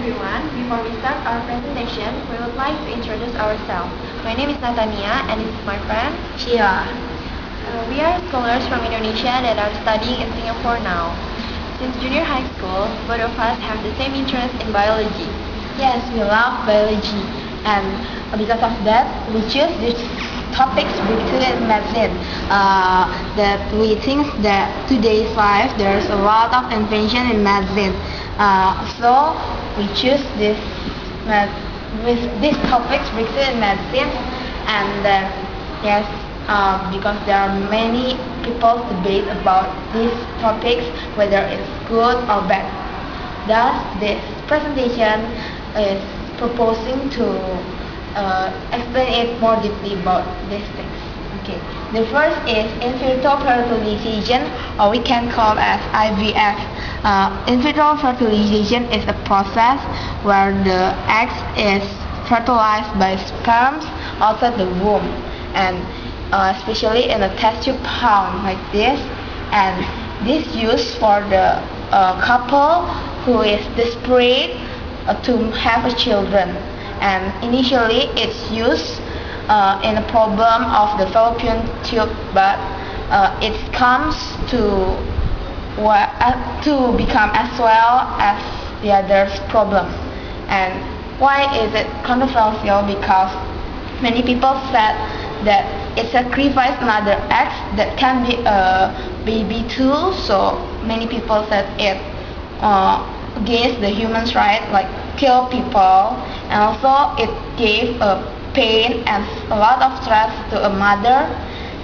everyone. Before we start our presentation, we would like to introduce ourselves. My name is Natania and this is my friend Sheila. We are scholars from Indonesia that are studying in Singapore now. Since junior high school, both of us have the same interest in biology. Yes, we love biology, and because of that, we choose this topics breakthrough in medicine. That we think that today's life there's a lot of invention in medicine. So we choose this with these topics breakthrough in medicine, and yes, because there are many people debate about these topics whether it's good or bad. Thus, this presentation is proposing to explain it more deeply about these things. Okay. The first is in vitro fertilization, or we can call as IVF. In vitro fertilization is a process where the egg is fertilized by sperms outside the womb, and especially in a test tube pouch like this. And this used for the couple who is desperate to have a children. And initially it's used in a problem of the fallopian tube, but it comes to become as well as the other problem. And why is it controversial? Because many people said that it sacrifices another egg that can be a baby too. So many people said it against the human rights, like kill people, and also it gave a pain and a lot of stress to a mother,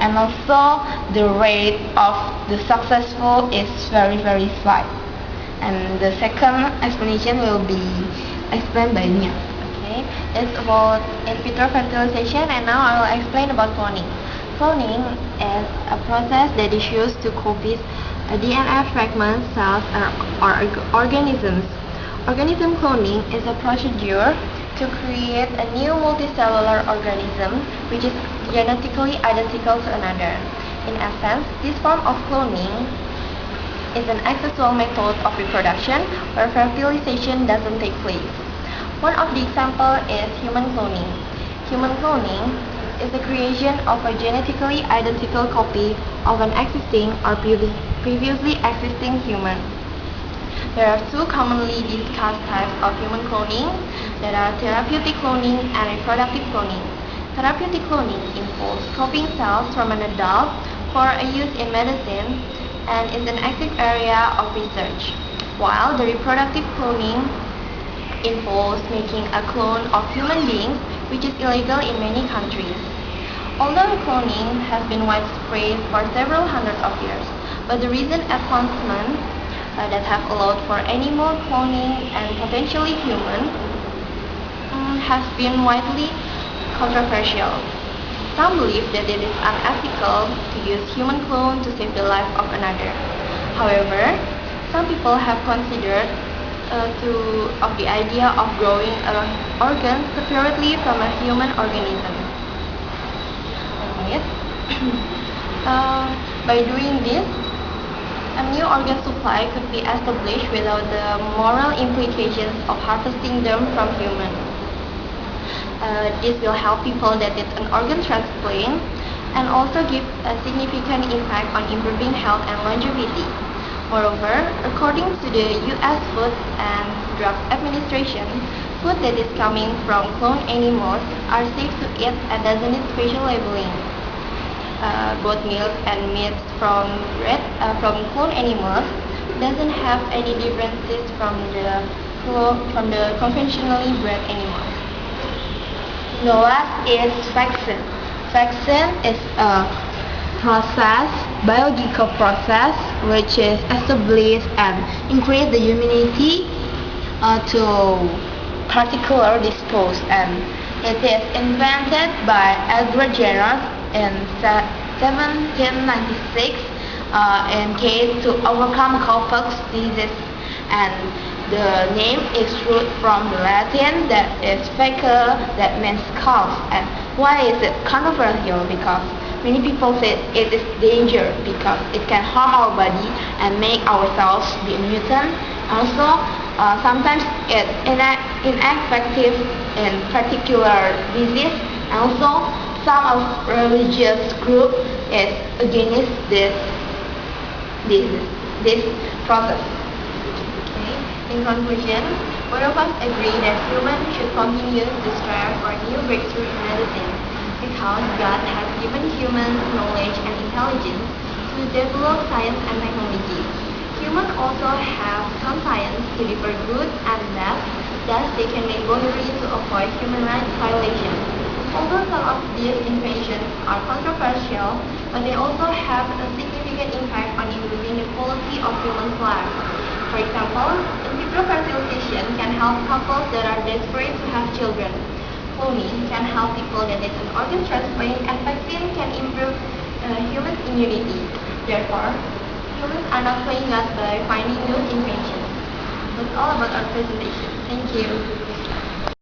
and also the rate of the successful is very slight. And the second explanation will be explained by Nia. Okay, it's about in vitro fertilization, and now I will explain about cloning. Cloning is a process that is used to copy DNA fragments, cells, or organisms. Organism cloning is a procedure to create a new multicellular organism which is genetically identical to another. In essence, this form of cloning is an asexual method of reproduction where fertilization doesn't take place. One of the examples is human cloning. Human cloning is the creation of a genetically identical copy of an existing or previously existing human. There are two commonly discussed types of human cloning, that are therapeutic cloning and reproductive cloning. Therapeutic cloning involves copying cells from an adult for a use in medicine and is an active area of research, while the reproductive cloning involves making a clone of human beings, which is illegal in many countries. Although cloning has been widespread for several hundreds of years, but the recent advancements that have allowed for animal cloning and potentially human has been widely controversial. Some believe that it is unethical to use human clone to save the life of another. However, some people have considered of the idea of growing an organ separately from a human organism. By doing this, a new organ supply could be established without the moral implications of harvesting them from humans. This will help people that it's an organ transplant and also give a significant impact on improving health and longevity. Moreover, according to the U.S. Food and Drug Administration, food that is coming from cloned animals are safe to eat and doesn't need special labeling. Goat milk and meat from cloned animals doesn't have any differences from the conventionally bred animals. The last is vaccine. Vaccine is a biological process which is established and increase the immunity to particular disease, and it is invented by Edward Jenner in 1796 in case to overcome cowpox disease, and the name is root from the Latin that is faecal, that means cows. And why is it controversial? Because many people say it is dangerous because it can harm our body and make our cells be mutant. Also, sometimes it's ineffective in particular disease, and also some of religious group is against this this process. Okay. In conclusion, both of us agree that humans should continue to strive for new breakthrough in medicine because God has given humans knowledge and intelligence to develop science and technology. Humans also have some science to differ good and bad, thus they can make boundaries to avoid human rights violations. Although some of these inventions are controversial, but they also have a significant impact on improving the quality of humans' lives. For example, in vitro fertilization can help couples that are desperate to have children. Cloning can help people that need an organ transplant, and vaccine can improve human immunity. Therefore, humans are not playing us by finding new inventions. That's all about our presentation. Thank you.